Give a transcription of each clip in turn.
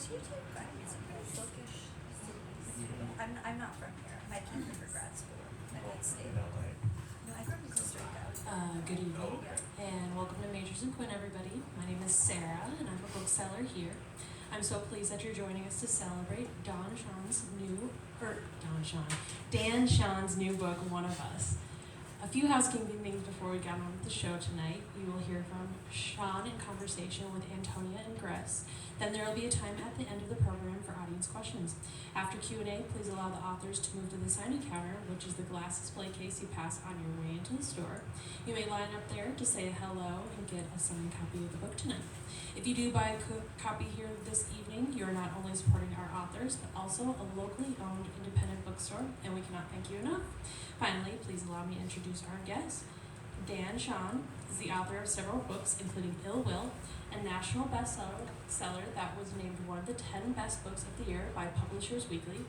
Bookish cities. I'm not from here. I came here for grad school. I didn't stay. No, I grew up in Costa Rica. Good evening, and welcome to Magers Quinn, everybody. My name is Sarah, and I'm a bookseller here. I'm so pleased that you're joining us to celebrate Dan Chaon's new book, One of Us. A few housekeeping things before we get on with the show tonight. You will hear from Chaon in conversation with Antonia Angress. Then there will be a time at the end of the program for audience questions. After Q&A, please allow the authors to move to the signing counter, which is the glass display case you pass on your way into the store. You may line up there to say hello and get a signed copy of the book tonight. If you do buy a copy here this evening, you're not only supporting our authors, but also a locally owned independent bookstore, and we cannot thank you enough. Finally, please allow me to introduce our guest. Dan Chaon is the author of several books, including Ill Will, a national bestseller that was named one of the 10 best books of the year by Publishers Weekly.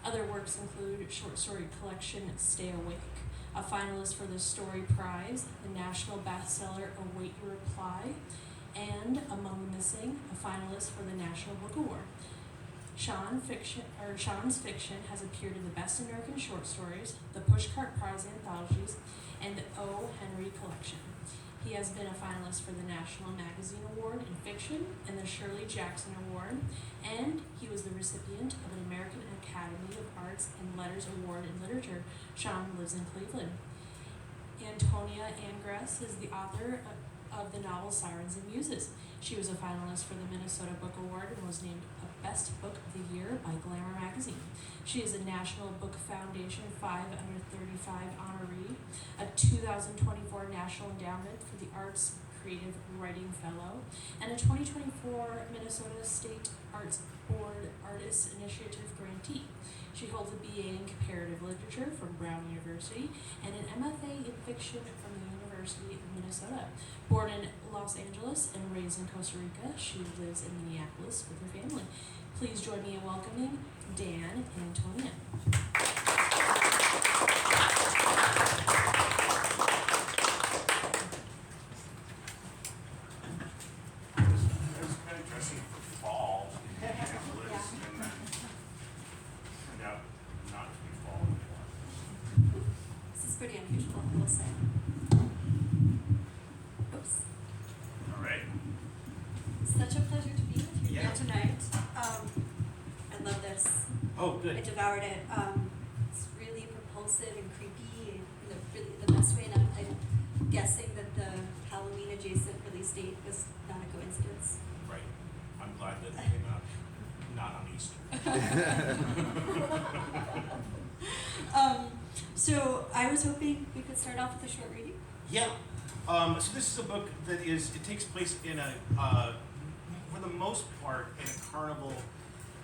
Other works include short story collection Stay Awake, a finalist for the Story Prize, the national bestseller Await Your Reply, and among the missing, a finalist for the National Book Award. Chaon's fiction has appeared in the Best American Short Stories, the Pushcart Prize Anthologies, and the O. Henry Collection. He has been a finalist for the National Magazine Award in Fiction and the Shirley Jackson Award, and he was the recipient of an American Academy of Arts and Letters Award in Literature. Chaon lives in Cleveland. Antonia Angress is the author of the novel Sirens and Muses. She was a finalist for the Minnesota Book Award and was named a Best Book of the Year by Glamour magazine. She is a National Book Foundation 5 Under 35 honoree, a 2024 National Endowment for the Arts Creative Writing Fellow, and a 2024 Minnesota State Arts Board Artists Initiative grantee. She holds a BA in Comparative Literature from Brown University and an MFA in Fiction from the University of Minnesota. Born in Los Angeles and raised in Costa Rica, she lives in Minneapolis with her family. Please join me in welcoming Dan and Antonia. It's kind of dressing for fall in Minneapolis, and then turned out not to be fall anymore. This is pretty unusual, I will say. Oops. All right. Such a pleasure to be with you Yeah. here tonight. I love this. Oh, I good. devoured it. It's really propulsive and creepy in the best way. And I'm guessing that the Halloween adjacent release date was not a coincidence. Right. I'm glad that it came out not on Easter. So I was hoping we could start off with a short reading. Yeah. So this is a book that it takes place in for the most part, in a carnival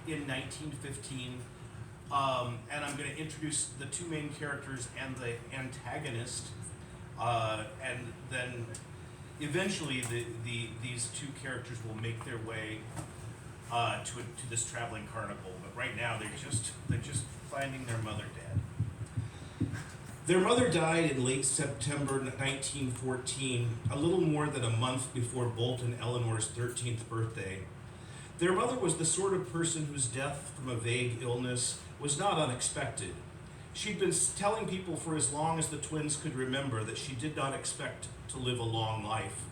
in 1915. And I'm going to introduce the two main characters and the antagonist. And then eventually these two characters will make their way to this traveling carnival. But right now they're just finding their mother dead. Their mother died in late September 1914, a little more than a month before Bolt and Eleanor's 13th birthday. Their mother was the sort of person whose death from a vague illness was not unexpected. She'd been telling people for as long as the twins could remember that she did not expect to live a long life.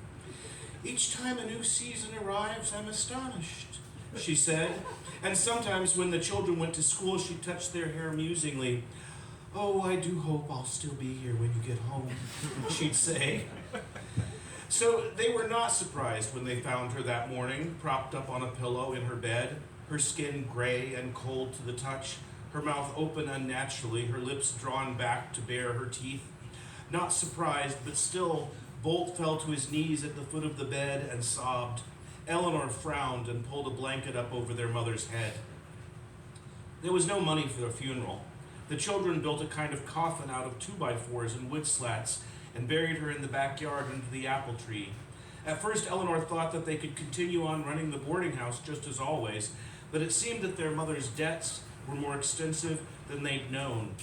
"Each time a new season arrives, I'm astonished," she said. And sometimes when the children went to school, she touched their hair musingly. "Oh, I do hope I'll still be here when you get home," she'd say. So they were not surprised when they found her that morning, propped up on a pillow in her bed, her skin gray and cold to the touch, her mouth open unnaturally, her lips drawn back to bare her teeth. Not surprised, but still, Bolt fell to his knees at the foot of the bed and sobbed. Eleanor frowned and pulled a blanket up over their mother's head. There was no money for the funeral. The children built a kind of coffin out of 2x4s and wood slats and buried her in the backyard under the apple tree. At first, Eleanor thought that they could continue on running the boarding house just as always, but it seemed that their mother's debts were more extensive than they'd known.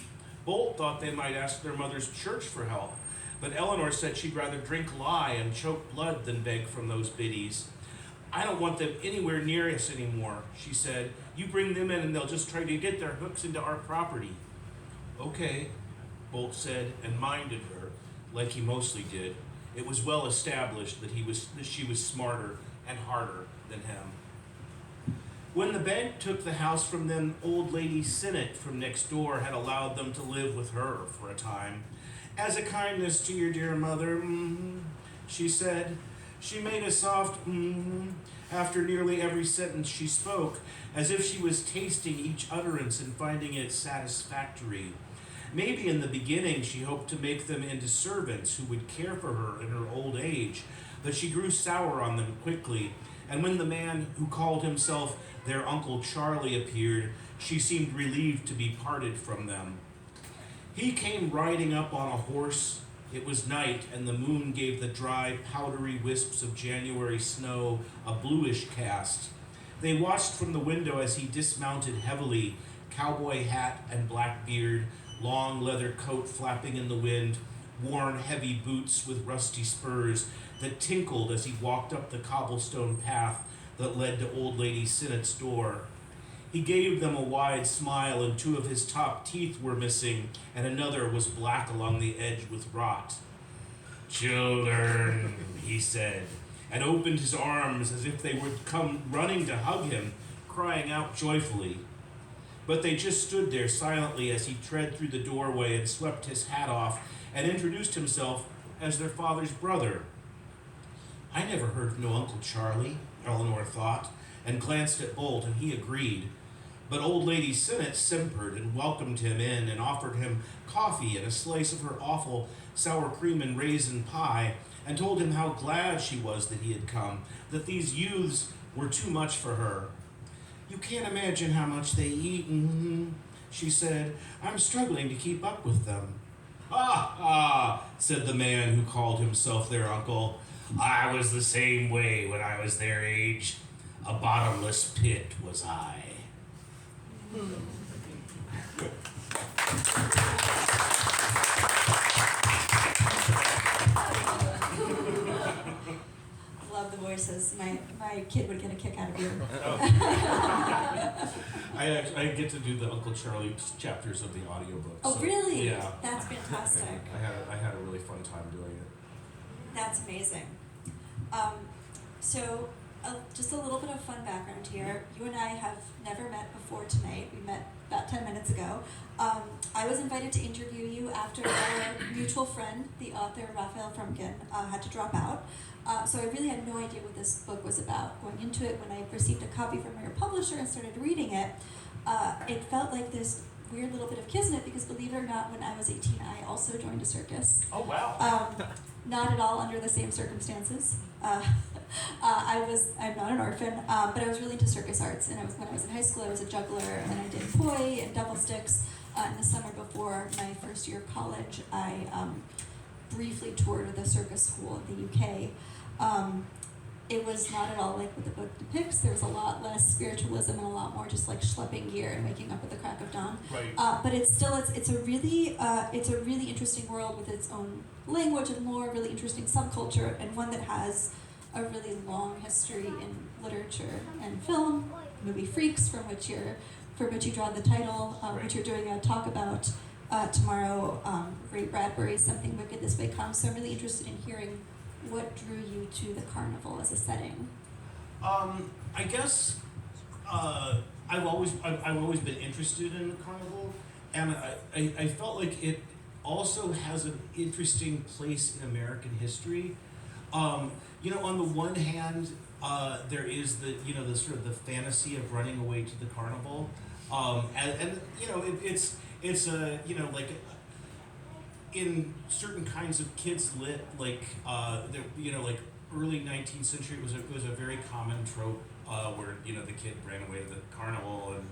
Bolt thought they might ask their mother's church for help, but Eleanor said she'd rather drink lye and choke blood than beg from those biddies. I don't want them anywhere near us anymore, she said. You bring them in and they'll just try to get their hooks into our property. Okay, Bolt said, and minded her, like he mostly did. It was well established that she was smarter and harder than him. When the bank took the house from them, old lady Sinnott from next door had allowed them to live with her for a time. As a kindness to your dear mother, she said. She made a soft after nearly every sentence she spoke, as if she was tasting each utterance and finding it satisfactory. Maybe in the beginning she hoped to make them into servants who would care for her in her old age, but she grew sour on them quickly, and when the man who called himself their Uncle Charlie appeared, she seemed relieved to be parted from them. He came riding up on a horse. It was night, and the moon gave the dry, powdery wisps of January snow a bluish cast. They watched from the window as he dismounted heavily, cowboy hat and black beard, long leather coat flapping in the wind, worn heavy boots with rusty spurs that tinkled as he walked up the cobblestone path that led to old lady Sinnott's door. He gave them a wide smile, and 2 of his top teeth were missing, and another was black along the edge with rot. Children, he said, and opened his arms as if they would come running to hug him, crying out joyfully. But they just stood there silently as he tread through the doorway and swept his hat off and introduced himself as their father's brother. I never heard of no Uncle Charlie, Eleanor thought, and glanced at Bolt, and he agreed. But old lady Sinnott simpered and welcomed him in and offered him coffee and a slice of her awful sour cream and raisin pie, and told him how glad she was that he had come, that these youths were too much for her. You can't imagine how much they eat, she said. I'm struggling to keep up with them. Said the man who called himself their uncle. I was the same way when I was their age. A bottomless pit was I. Love the voices. My kid would get a kick out of you. I get to do the Uncle Charlie chapters of the audiobook. Oh, so, really? Yeah. That's fantastic. I had a really fun time doing it. That's amazing. Just a little bit of fun background here. You and I have never met before tonight. We met about 10 minutes ago. I was invited to interview you after our mutual friend, the author Raphael Frumkin, had to drop out. So I really had no idea what this book was about. Going into it, when I received a copy from your publisher and started reading it, it felt like this weird little bit of kismet, because believe it or not, when I was 18, I also joined a circus. Oh, wow. Not at all under the same circumstances. I'm not an orphan, but I was really into circus arts, and when I was in high school, I was a juggler, and then I did poi and double sticks. In the summer before my first year of college, I briefly toured with a circus school in the UK. It was not at all like what the book depicts. There was a lot less spiritualism and a lot more just like schlepping gear and waking up at the crack of dawn. Right. But it's a really interesting world with its own language and lore, really interesting subculture, and one that has a really long history in literature and film. Movie Freaks, from which you draw the title, which you're doing a talk about tomorrow. Ray Bradbury's Something Wicked This Way Comes. So I'm really interested in hearing what drew you to the carnival as a setting. I guess I've always been interested in the carnival, and I felt like it also has an interesting place in American history. On the one hand, there is the sort of the fantasy of running away to the carnival, and it's like in certain kinds of kids lit, like like early 19th century, it was a very common trope where the kid ran away to the carnival and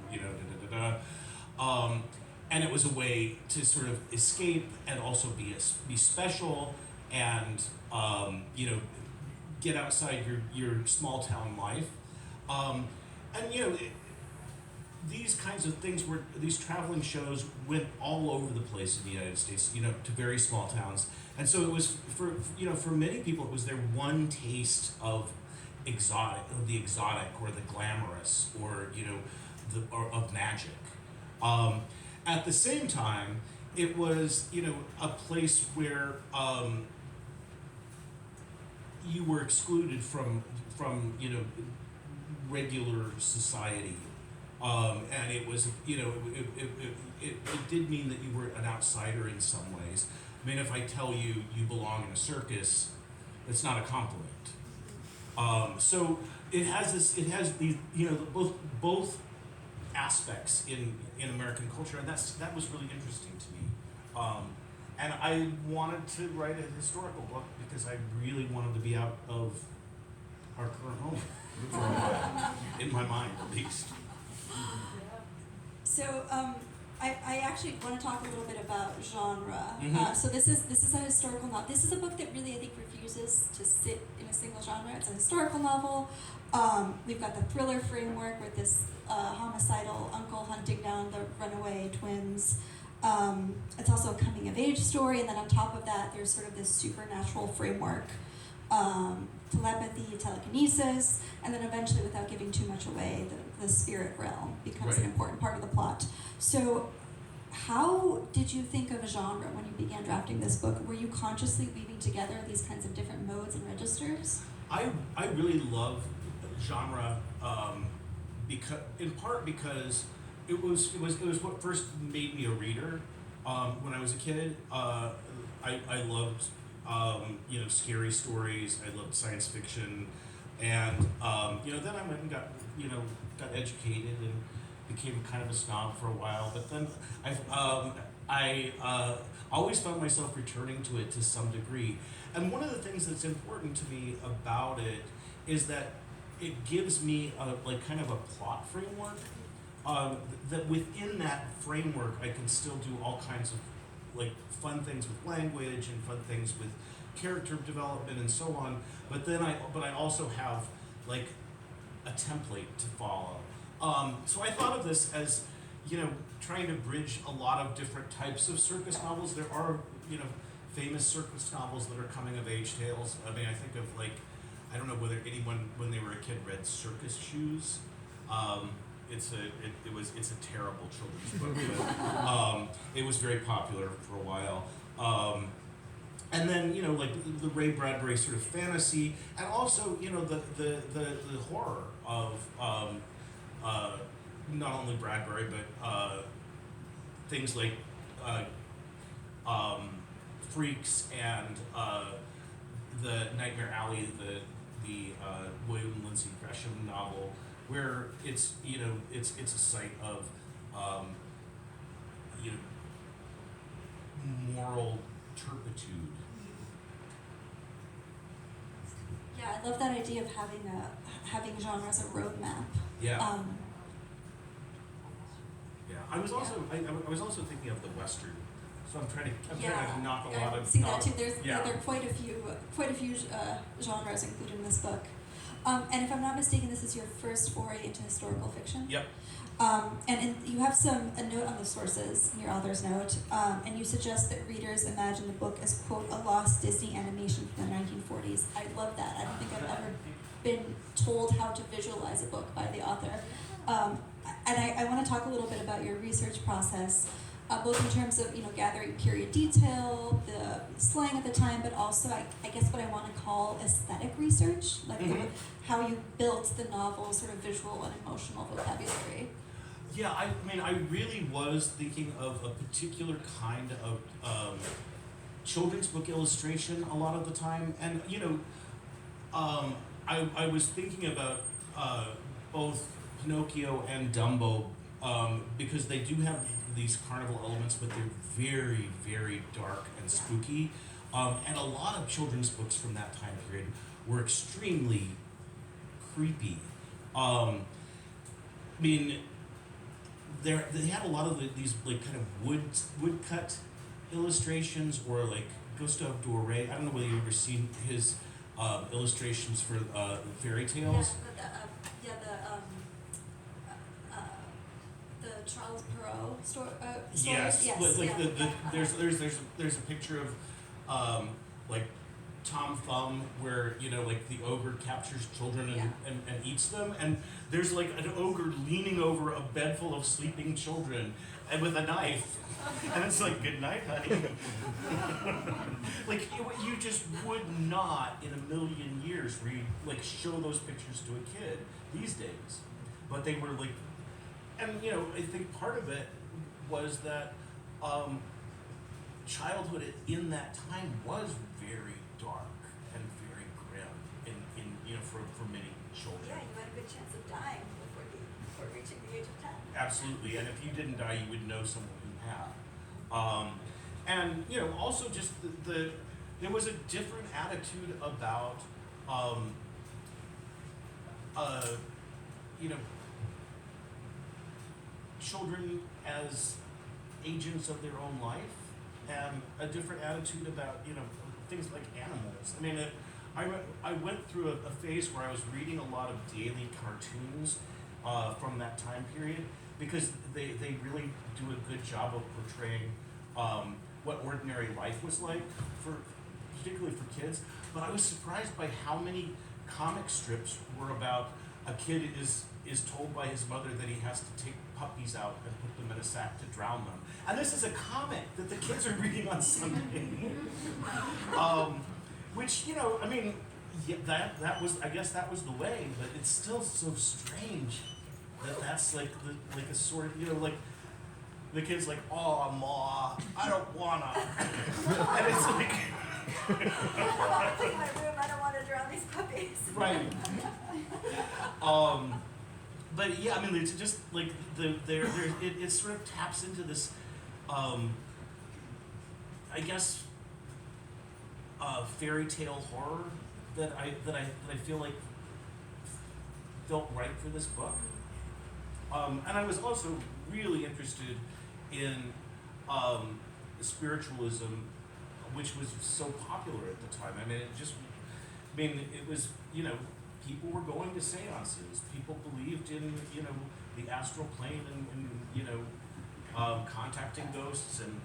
and it was a way to sort of escape and also be special and get outside your small town life, these kinds of things these traveling shows went all over the place in the United States, to very small towns, and so it was for many people it was their one taste of exotic or the glamorous or or of magic. At the same time, it was a place where you were excluded from regular society, and it was it did mean that you were an outsider in some ways. I mean, if I tell you you belong in a circus, it's not a compliment. So it has these both aspects in American culture, and that was really interesting to me. And I wanted to write a historical book because I really wanted to be out of our current home for a while, in my mind at least. So I actually want to talk a little bit about genre. Mhm. So this is a historical novel. This is a book that really, I think, refuses to sit in a single genre. It's a historical novel. We've got the thriller framework with this homicidal uncle hunting down the runaway twins. It's also a coming-of-age story, and then on top of that, there's sort of this supernatural framework, telepathy, telekinesis, and then eventually, without giving too much away, the spirit realm becomes Right. an important part of the plot. So how did you think of a genre when you began drafting this book? Were you consciously weaving together these kinds of different modes and registers? I really love genre, in part because it was what first made me a reader. When I was a kid, I loved scary stories. I loved science fiction, and then I went and got educated and became kind of a snob for a while. But then I always found myself returning to it to some degree. And one of the things that's important to me about it is that it gives me kind of a plot framework. That within that framework, I can still do all kinds of fun things with language and fun things with character development and so on. But I also have a template to follow. So I thought of this as trying to bridge a lot of different types of circus novels. There are famous circus novels that are coming of age tales. I mean, I think of I don't know whether anyone when they were a kid read Circus Shoes. It's a terrible children's book, but it was very popular for a while. And then the Ray Bradbury sort of fantasy, and also the horror of not only Bradbury but things like Freaks and the Nightmare Alley, the William Lindsay Gresham novel, where it's a site of moral turpitude. Yeah, I love that idea of having genre as a roadmap. Yeah. I was also thinking of the Western. So I'm trying to knock a lot of. See that too. There are quite a few genres included in this book. And if I'm not mistaken, this is your first foray into historical fiction. Yep. You have a note on the sources in your author's note, and you suggest that readers imagine the book as, quote, a lost Disney animation from the 1940s. I love that. I don't think I've ever been told how to visualize a book by the author. And I want to talk a little bit about your research process, both in terms of gathering period detail, the slang at the time, but also I guess what I want to call aesthetic research, how you built the novel's sort of visual and emotional vocabulary. Yeah, I really was thinking of a particular kind of children's book illustration a lot of the time, and I was thinking about both Pinocchio and Dumbo because they do have these carnival elements, but they're very, very dark and spooky. And a lot of children's books from that time period were extremely creepy. I mean, they had a lot of these kind of woodcut illustrations, or Gustave Doré. I don't know whether you've ever seen his illustrations for fairy tales. The Charles Perrault stories. Yes. Yes. There's a picture of Tom Thumb, where like the ogre captures children Yeah. and eats them, and there's like an ogre leaning over a bed full of sleeping children and with a knife, and it's like, good night, honey. Like you just would not in a million years like show those pictures to a kid these days, but they were like, and I think part of it was that childhood in that time was very dark and very grim in for many children. Yeah, you had a good chance of dying before reaching the age of 10. Absolutely, and if you didn't die, you would know someone who had. And also just there was a different attitude about children as agents of their own life, and a different attitude about things like animals. I mean, I went through a phase where I was reading a lot of daily cartoons from that time period, because they really do a good job of portraying what ordinary life was like, particularly for kids. But I was surprised by how many comic strips were about a kid is told by his mother that he has to take puppies out and put them in a sack to drown them. And this is a comic that the kids are reading on Sunday. Which, I mean, yeah, that was, I guess that was the way, but it's still so strange that that's like a sort of, like the kid's like, "Oh, Ma, I don't wanna," and it's like, I want to clean my room. I don't want to drown these puppies. right. But yeah, I mean, it's just like it sort of taps into this, I guess, fairy tale horror that I feel like felt right for this book. And I was also really interested in spiritualism, which was so popular at the time. I mean, it was, people were going to seances. People believed in, the astral plane and contacting ghosts and,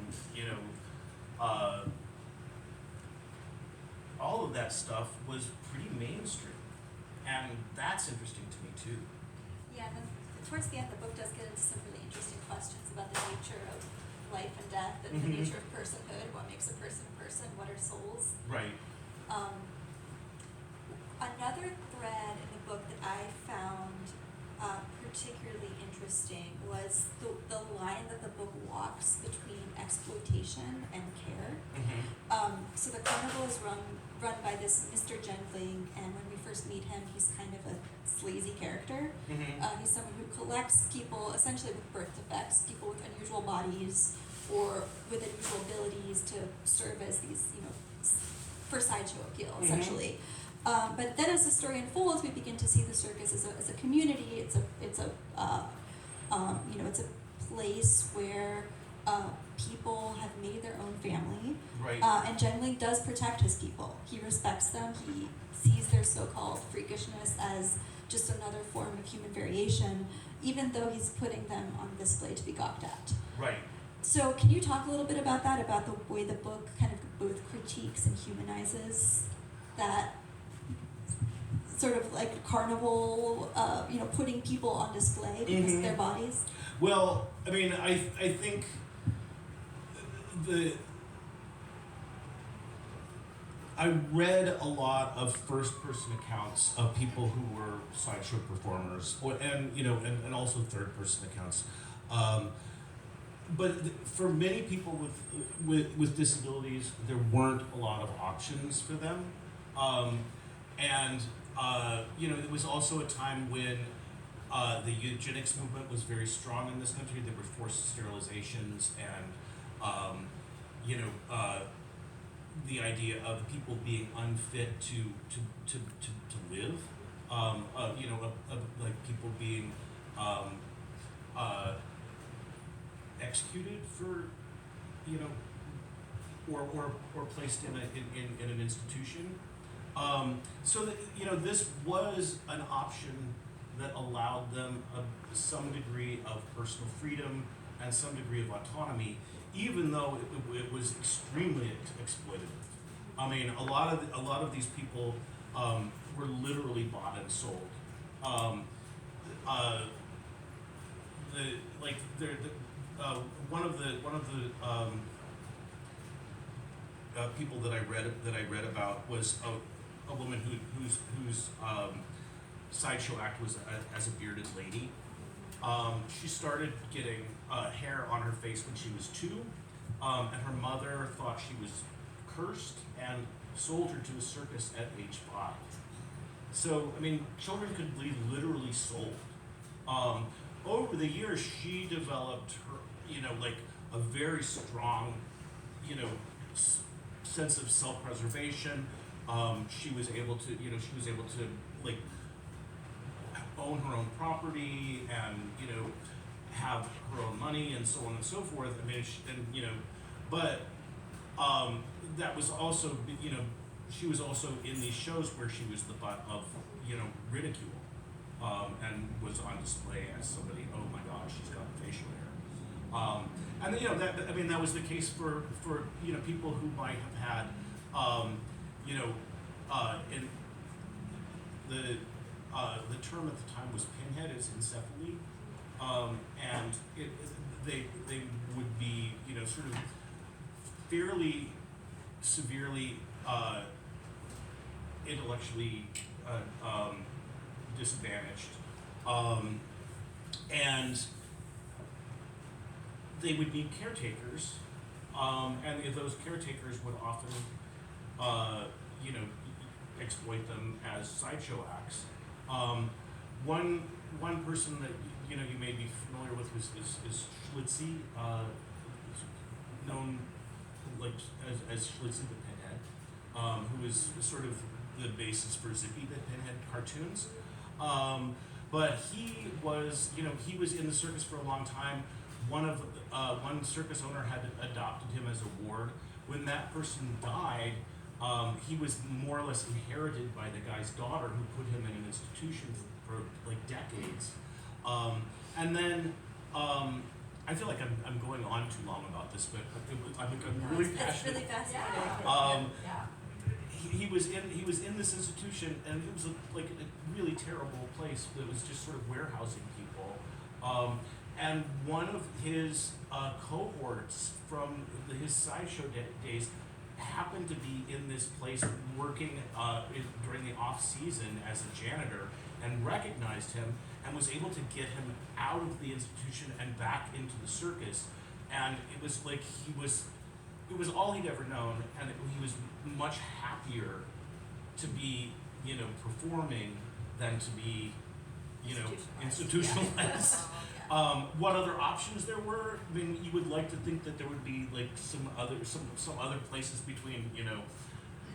all of that stuff was pretty mainstream. And that's interesting to me too. Yeah, and then towards the end, the book does get into some really interesting questions about the nature of life and death and the nature of personhood. What makes a person a person? What are souls? Right. Another thread in the book that I found particularly interesting was the line that the book walks between exploitation and care. So the carnival is run by this Mr. Gengling, and when we first meet him, he's kind of a sleazy character. He's someone who collects people essentially with birth defects, people with unusual bodies or with unusual abilities to serve as these, for sideshow appeal, essentially. But then as the story unfolds, we begin to see the circus as a community. It's a place where people have made their own family. Right. And Gengling does protect his people. He respects them. He sees their so-called freakishness as just another form of human variation, even though he's putting them on display to be gawked at. Right. So can you talk a little bit about that, about the way the book kind of both critiques and humanizes that sort of like carnival, putting people on display because of their bodies? Well, I mean, I think I read a lot of first-person accounts of people who were sideshow performers, and also third-person accounts. But for many people with disabilities, there weren't a lot of options for them, it was also a time when the eugenics movement was very strong in this country. There were forced sterilizations and the idea of people being unfit to live, like people being executed for, or placed in an institution. So that this was an option that allowed them some degree of personal freedom and some degree of autonomy, even though it was extremely exploitative. I mean, a lot of these people were literally bought and sold. Um, the like one of the people that I read about was a woman whose sideshow act was as a bearded lady. She started getting hair on her face when she was 2, and her mother thought she was cursed and sold her to a circus at age 5. So, I mean, children could be literally sold. Over the years, she developed her, like a very strong, sense of self-preservation. She was able to, like own her own property and, have her own money and so on and so forth. I mean, but that was also, she was also in these shows where she was the butt of, ridicule, and was on display as somebody, oh my gosh, she's got facial hair. And that was the case for people who might have had, in the term at the time was pinhead, it's encephaly, and they would be, sort of fairly severely intellectually disadvantaged, and they would need caretakers, and those caretakers would often, exploit them as sideshow acts. One person that you may be familiar with is Schlitzie, known like as Schlitzie the Pinhead, who is sort of the basis for Zippy the Pinhead cartoons. But he was in the circus for a long time. One circus owner had adopted him as a ward. When that person died, he was more or less inherited by the guy's daughter, who put him in an institution for like decades. And then I feel like I'm going on too long about this, but I'm really passionate. It's really fascinating. He was in this institution, and it was like a really terrible place that was just sort of warehousing people. And one of his cohorts from his sideshow days happened to be in this place working during the off season as a janitor, and recognized him and was able to get him out of the institution and back into the circus. And it was like it was all he'd ever known, and he was much happier to be, performing than to be, institutionalized. What other options there were? I mean, you would like to think that there would be like some other places between,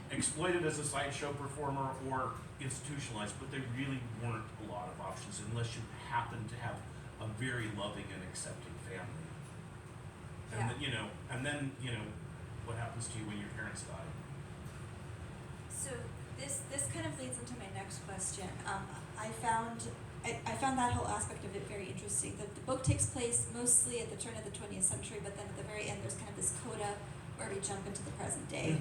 exploited as a sideshow performer or institutionalized, but there really weren't a lot of options unless you happen to have a very loving and accepting family. And then, what happens to you when your parents die? So this kind of leads into my next question. I found that whole aspect of it very interesting. The book takes place mostly at the turn of the 20th century, but then at the very end there's kind of this coda where we jump into the present day,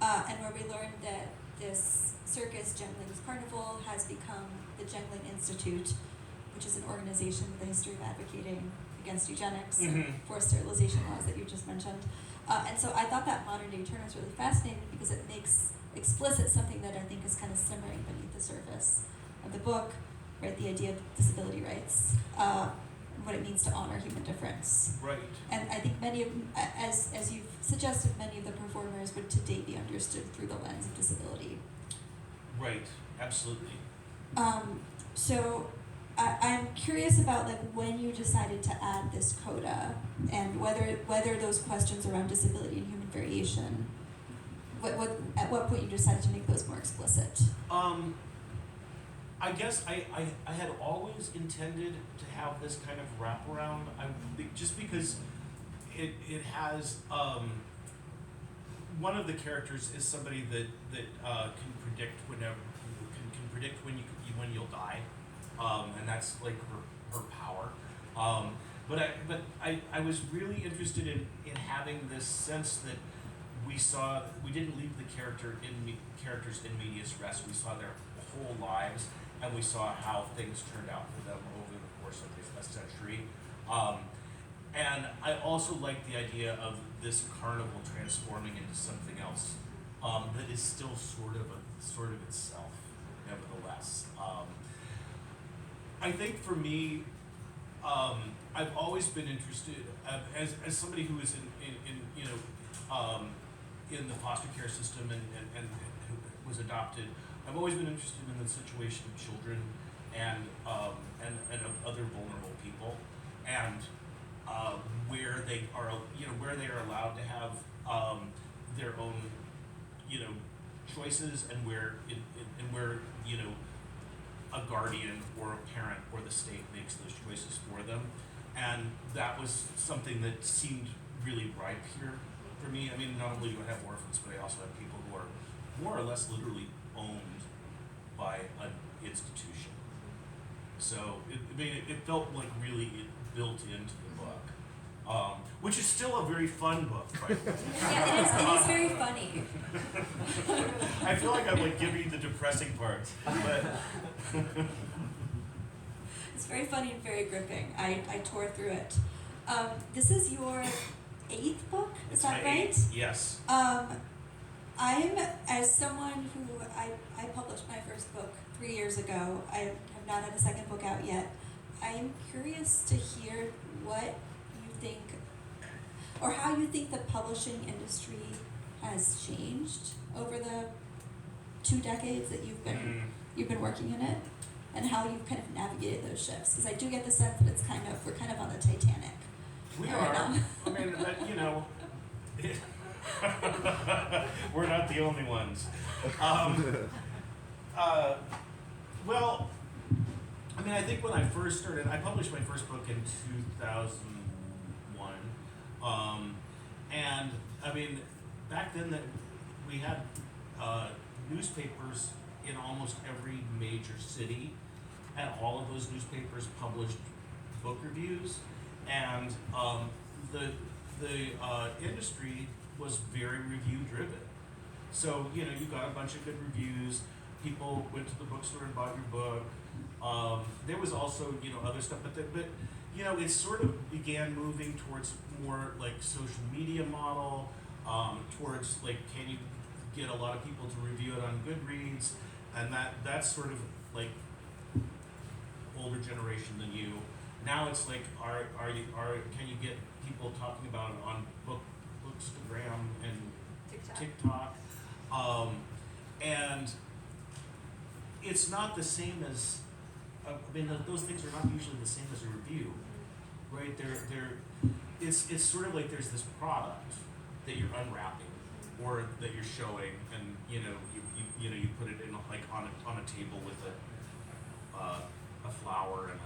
and where we learn that this circus, Gengling's Carnival, has become the Jengling Institute, which is an organization with a history of advocating against eugenics and forced sterilization laws that you just mentioned. And so I thought that modern day turn was really fascinating because it makes explicit something that I think is kind of simmering beneath the surface of the book, right? The idea of disability rights, what it means to honor human difference. Right. And I think many of, as you've suggested, many of the performers would today be understood through the lens of disability. Right, absolutely. So I'm curious about like when you decided to add this coda, and whether those questions around disability and human variation, at what point you decided to make those more explicit? I guess I had always intended to have this kind of wraparound. Just because it has one of the characters is somebody that can predict can predict when you'll die, and that's like her power. But I was really interested in having this sense that we didn't leave the characters in medias res. We saw their whole lives, and we saw how things turned out for them over the course of a century. And I also like the idea of this carnival transforming into something else that is still sort of itself, nevertheless. I think for me, I've always been interested as somebody who is in the foster care system and who was adopted. I've always been interested in the situation of children and of other vulnerable people, and where they are allowed to have their own choices, and where a guardian or a parent or the state makes those choices for them. And that was something that seemed really ripe here for me. I mean, not only do I have orphans, but I also have people who are more or less literally owned by an institution. So it felt like really it built into the book, which is still a very fun book, by the way. Yeah, it is very funny. I feel like I'm like giving you the depressing parts, but It's very funny and very gripping. I tore through it. This is your 8th book, is that my right? 8th, yes. I'm, as someone who, I published my first book 3 years ago. I have not had a second book out yet. I am curious to hear what you think, or how you think the publishing industry has changed over the 2 decades that you've been working in it, and how you've kind of navigated those shifts. Because I do get the sense that we're kind of on the Titanic. We right are. now. I mean, we're not the only ones. Well, I mean, I think when I first started, I published my first book in 2001. And I mean, back then that we had newspapers in almost every major city, and all of those newspapers published book reviews, and the industry was very review driven. So you got a bunch of good reviews. People went to the bookstore and bought your book. There was also other stuff, but it sort of began moving towards more like social media model, towards like, can you get a lot of people to review it on Goodreads, and that's sort of like older generation than you. Now it's like, can you get people talking about it on Bookstagram and TikTok? And it's not the same as, those things are not usually the same as a review, right? It's sort of like there's this product that you're unwrapping or that you're showing, and you put it in like on a table with a flower and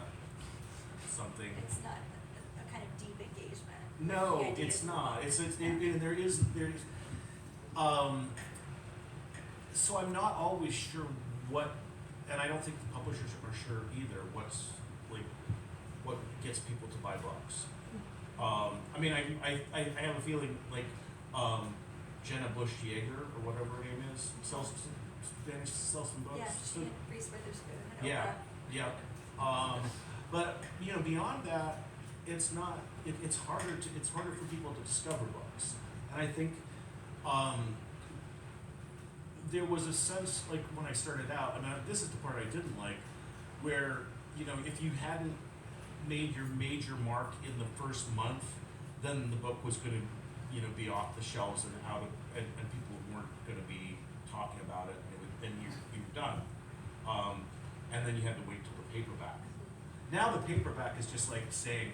something. It's not a kind of deep engagement. No, it's not. There's so I'm not always sure what, and I don't think the publishers are sure either what gets people to buy books. I have a feeling like Jenna Bush Yeager or whatever her name is sells some books. Yeah, she and Reese Witherspoon. And Yeah, Oprah. yeah. But beyond that, it's not. It's harder for people to discover books, and I think there was a sense, like when I started out, and this is the part I didn't like, where if you hadn't made your major mark in the first month, then the book was going to be off the shelves and out of, and people weren't going to be talking about it, and you're done. And then you had to wait till the paperback. Now the paperback is just like saying,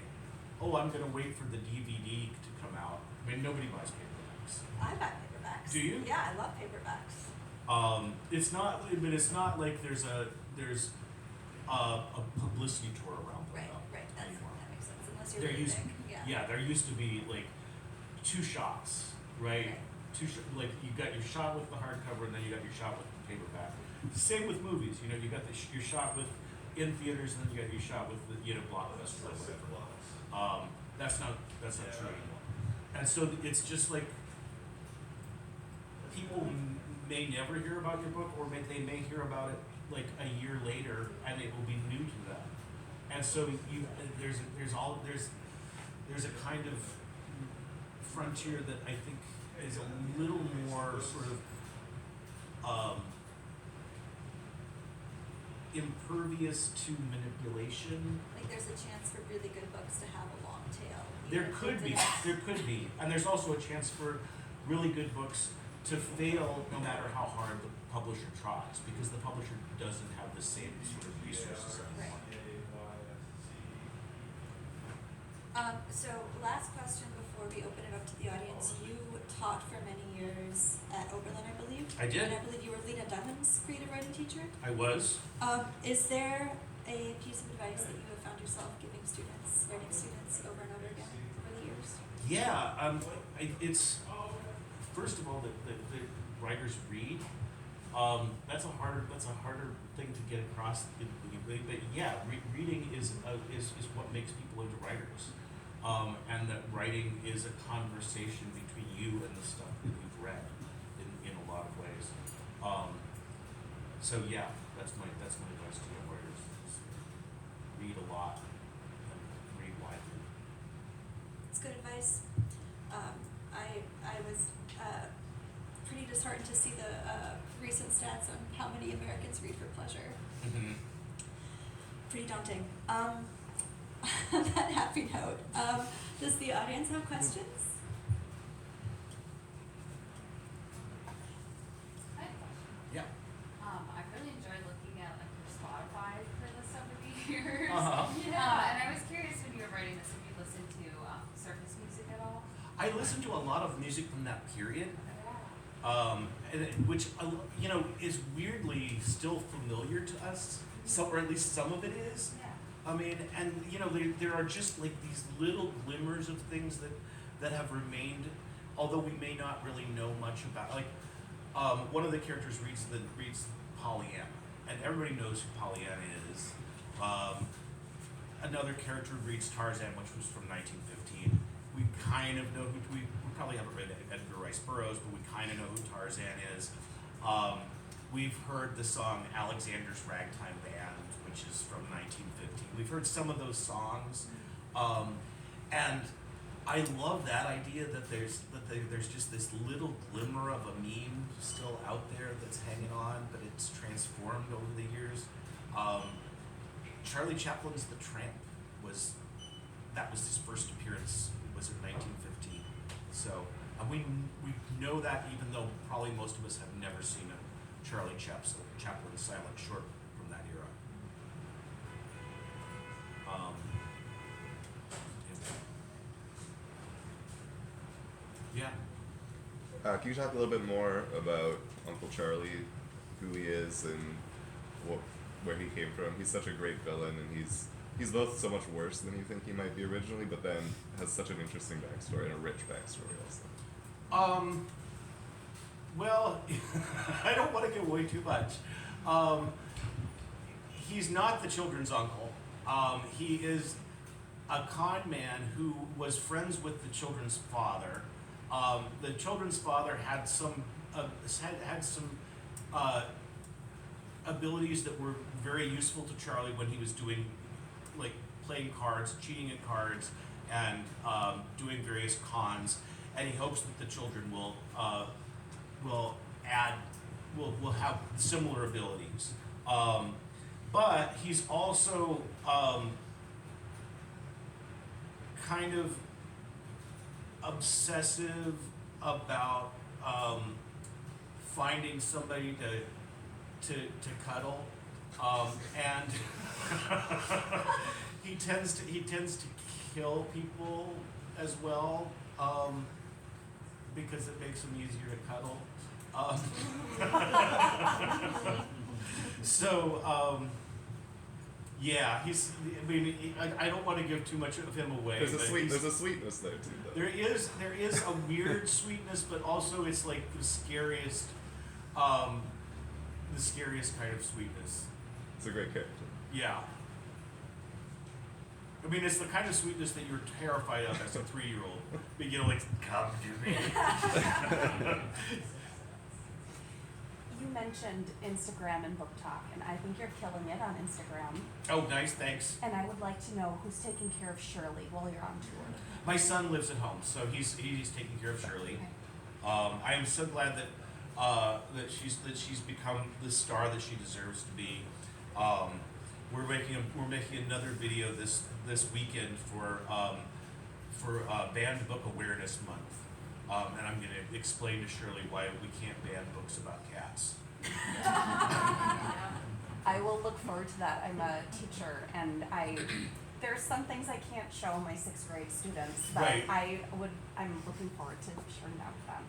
oh, I'm going to wait for the DVD to come out. I mean, nobody buys paperbacks. I buy paperbacks. Do you? Yeah, I love paperbacks. It's not like there's a publicity tour around them. Right. That makes sense. Unless There you're really used- big. Yeah, there used to be like 2 shots, right? Like you got your shot with the hardcover, and then you got your shot with the paperback. Same with movies. You got your shot with in theaters, and then you got your shot with the Blockbuster or whatever. That's not true anymore. And so it's just like people may never hear about your book, or they may hear about it like a year later, and it will be new to them. And so there's a kind of frontier that I think is a little more sort of impervious to manipulation. Like there's a chance for really good books to have a long tail. There could be, and there's also a chance for really good books to fail no matter how hard the publisher tries, because the publisher doesn't have the same sort of resources anymore. So last question before we open it up to the audience. You taught for many years at Oberlin, I believe. I did. And I believe you were Lena Dunham's creative writing teacher. I was. Is there a piece of advice that you have found yourself giving students, writing students over and over again over the years? Yeah, it's first of all the writers read. That's a harder thing to get across. But yeah, reading is what makes people into writers, and that writing is a conversation between you and the stuff that you've read in a lot of ways. So yeah, that's my advice to young writers: is read a lot and read widely. It's good advice. I was pretty disheartened to see the recent stats on how many Americans read for pleasure. Mm-hmm. Pretty daunting. On that happy note, does the audience have questions? I have a question. Yeah. I've really enjoyed looking at like your Spotify playlist over the years. Uh-huh. And I was curious when you were writing this if you listened to circus music at all. I listen to a lot of music from that period. Which is weirdly still familiar to us, or at least some of it is. Yeah. I mean, and there are just like these little glimmers of things that have remained, although we may not really know much about. Like, one of the characters reads Pollyanna, and everybody knows who Pollyanna is. Another character reads Tarzan, which was from 1915. We kind of know who we probably haven't read Edgar Rice Burroughs, but we kind of know who Tarzan is. We've heard the song Alexander's Ragtime Band, which is from 1915. We've heard some of those songs, and I love that idea that there's just this little glimmer of a meme still out there that's hanging on, but it's transformed over the years. Charlie Chaplin's The Tramp was his first appearance. Was in 1915. So we know that, even though probably most of us have never seen a Charlie Chaplin silent short from that era. Yeah. Can you talk a little bit more about Uncle Charlie, who he is, and where he came from? He's such a great villain, and he's both so much worse than you think he might be originally, but then has such an interesting backstory and a rich backstory also. Well, I don't want to give away too much. He's not the children's uncle. He is a con man who was friends with the children's father. The children's father had some abilities that were very useful to Charlie when he was doing, like, playing cards, cheating at cards, and doing various cons. And he hopes that the children will have similar abilities. But he's also kind of obsessive about finding somebody to cuddle, and he tends to kill people as well, because it makes him easier to cuddle. Yeah, I don't want to give too much of him away. There's a sweetness there too, though. There is a weird sweetness, but also it's like the scariest kind of sweetness. It's a great character. Yeah. I mean, it's the kind of sweetness that you're terrified of as a 3-year-old. But like, come to me. you mentioned Instagram and Book Talk, and I think you're killing it on Instagram. Oh, nice, thanks. And I would like to know who's taking care of Shirley while you're on tour. My son lives at home, so he's taking care of Shirley. I am so glad that she's become the star that she deserves to be. We're making another video this weekend for Banned Book Awareness Month, and I'm going to explain to Shirley why we can't ban books about cats. I will look forward to that. I'm a teacher, and there's some things I can't show my 6th grade students, but Right. I'm looking forward to sharing that with them.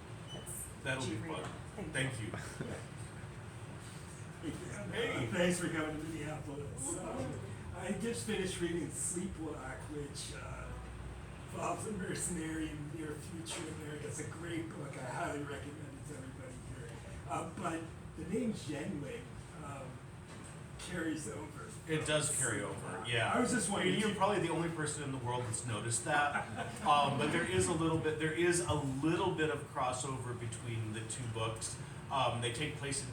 That'll be G-rated. fun. Thank Thank you. Hey, thanks for coming to Minneapolis. I just finished reading Sleepwalk, which involves a mercenary in near future America. It's a great book. I highly recommend it to everybody here. But the name Genwing carries over. It does carry over, yeah. I was just wondering. You're probably the only person in the world that's noticed that. But there is a little bit of crossover between the two books. They take place in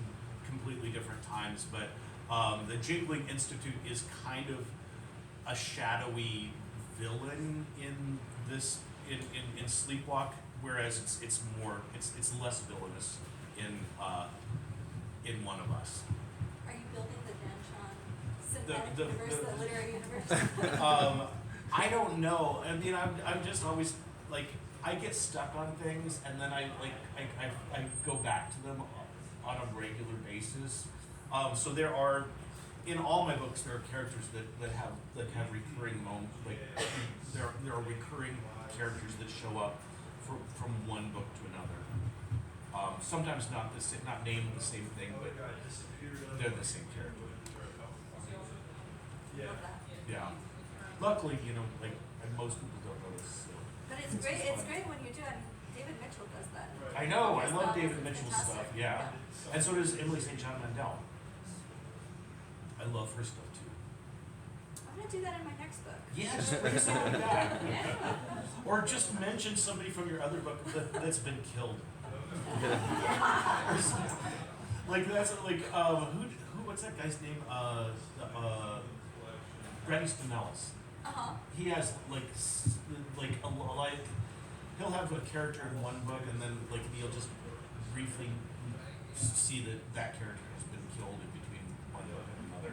completely different times, but the Jingling Institute is kind of a shadowy villain in this in Sleepwalk, whereas it's less villainous in One of Us. Are you building the Dan Chaon synthetic The- universe, the- the literary universe? I don't know. I mean, I'm just always like, I get stuck on things, and then I go back to them on a regular basis. So there are, in all my books, there are characters that have recurring moments. Like there are recurring characters that show up from one book to another. Sometimes not named the same thing, but they're the same character. Love that. Yeah. Luckily, like most people don't notice. So. But it's great. It's great when you do. I mean, David Mitchell does that. I know. I His love novels, David it's Mitchell's fantastic. stuff. Yeah. And so does Emily St. John Mandel. I love her stuff too. I'm gonna do that in my next book. Yeah, just bring something like that. Or just mention somebody from your other book that's been killed. Like that's like what's that guy's name? Brady Spinellis. He has he'll have a character in one book, and then like you'll just briefly see that character has been killed in between one book and another.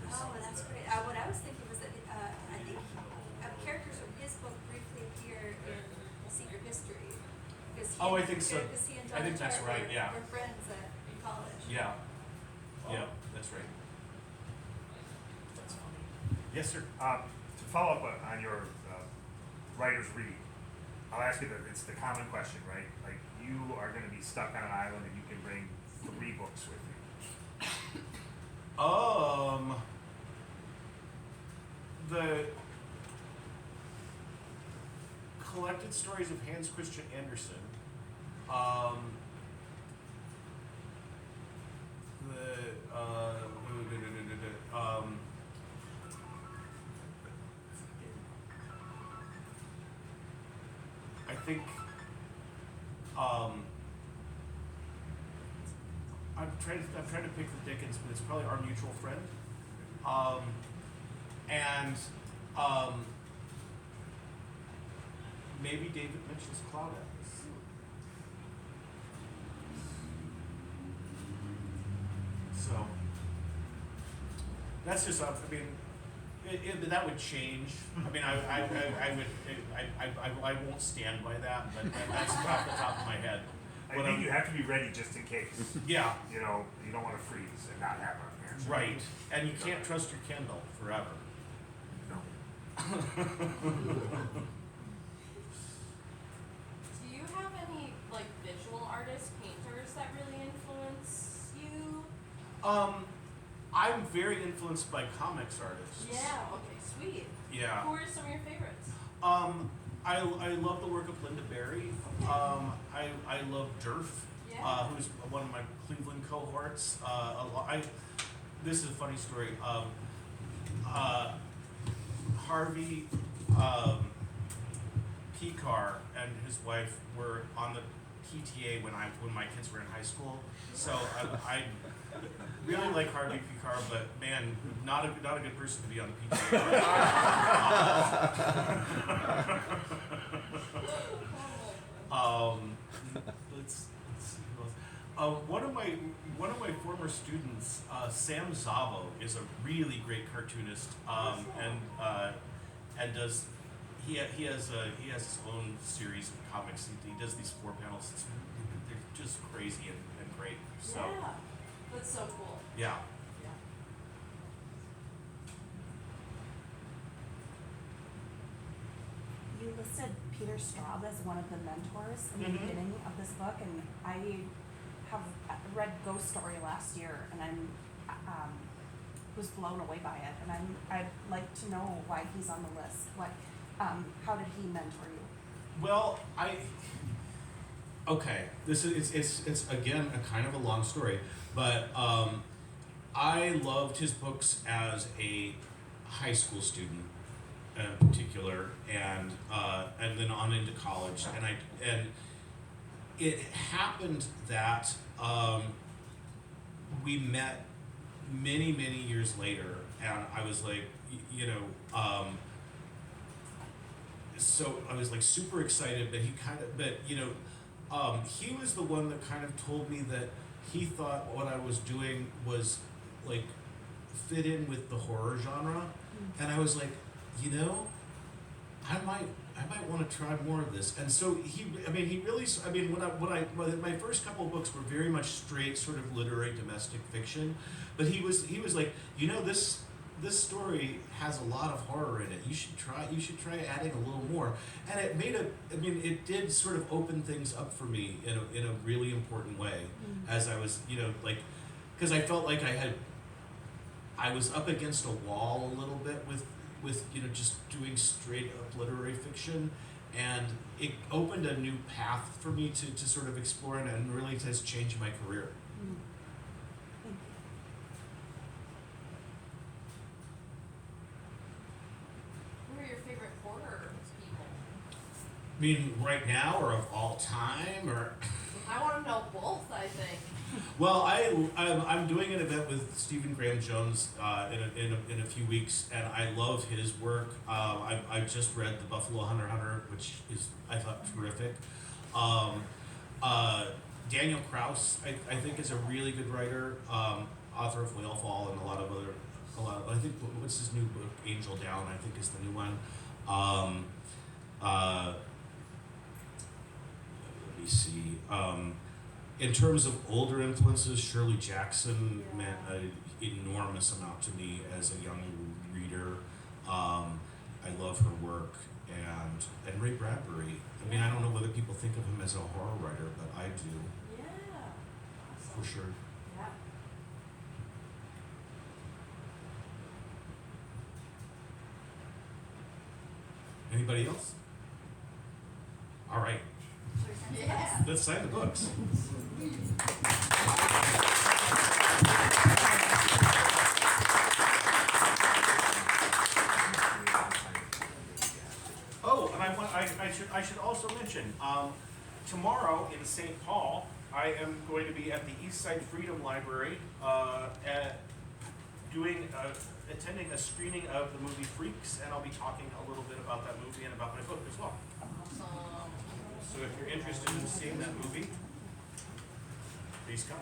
Oh, that's great. What I was thinking was that I think characters from his book briefly appear in Secret History. Oh, I think so. Because he and I think John that's right, yeah. were friends in college. Yeah. Yeah, that's right. That's funny. Yes, sir. To follow up on your writer's read, I'll ask you it's the common question, right? Like, you are going to be stuck on an island and you can bring 3 books with you. The collected stories of Hans Christian Andersen. I think I'm trying to pick the Dickens, but it's probably Our Mutual Friend. And maybe David Mitchell's Cloud Atlas. So that's just I mean, that would change. I mean, I won't stand by that, but that's off the top of my head. I think you have to be ready just in case. Yeah. You don't want to freeze and not have an answer. Right, and you can't trust your Kindle forever. No. Do you have any like visual artists, painters that really influence you? I'm very influenced by comics artists. Yeah. Okay. Sweet. Yeah. Who are some of your favorites? I love the work of Linda Berry. I love Durf, Yeah. who's one of my Cleveland cohorts. This is a funny story. Harvey Picar and his wife were on the PTA when my kids were in high school. So I really like Harvey Picard, but man, not a good person to be on the PTA. Let's see who else. One of my former students, Sam Zavo, is a really great cartoonist, and does he has his own series of comics. He does these 4 panels. They're just crazy and great. So Yeah, that's so cool. yeah. You listed Peter Straub as one of the mentors in the Mhm. beginning of this book, and I have read Ghost Story last year, and was blown away by it, and I'd like to know why he's on the list. How did he mentor you? Well, okay, this is it's again a kind of a long story, but I loved his books as a high school student in particular, and then on into college, and it happened that we met many years later, and I was like, so I was like super excited, but he was the one that kind of told me that he thought what I was doing was like fit in with the horror genre, and I was like, I might want to try more of this. And so my first couple of books were very much straight sort of literary domestic fiction, but he was like, this story has a lot of horror in it. You should try adding a little more. And it did sort of open things up for me in a really important way, as I was, because I felt like I was up against a wall a little bit with just doing straight up literary fiction, and it opened a new path for me to sort of explore, and really has changed my career. Thank Who are your favorite horror people? I mean, right now or of all time, or I want to know both, I think. well, I'm doing an event with Stephen Graham Jones in a few weeks, and I love his work. I just read The Buffalo Hunter, which is, I thought, terrific. Daniel Kraus, I think, is a really good writer, author of Whalefall and a lot of I think, what's his new book, Angel Down, I think is the new one. Let me see. In terms of older influences, Shirley Jackson meant an enormous amount to me as a young reader. I love her work, and Ray Bradbury. I mean, I don't know whether people think of him as a horror writer, but I do, Yeah. Awesome. for sure. Yeah. Anybody else? All right, Yeah. let's sign the books. Oh, and I should also mention, tomorrow in St. Paul, I am going to be at the Eastside Freedom Library attending a screening of the movie Freaks, and I'll be talking a little bit about that movie and about my book as well. Awesome. So if you're interested in seeing that movie, please come.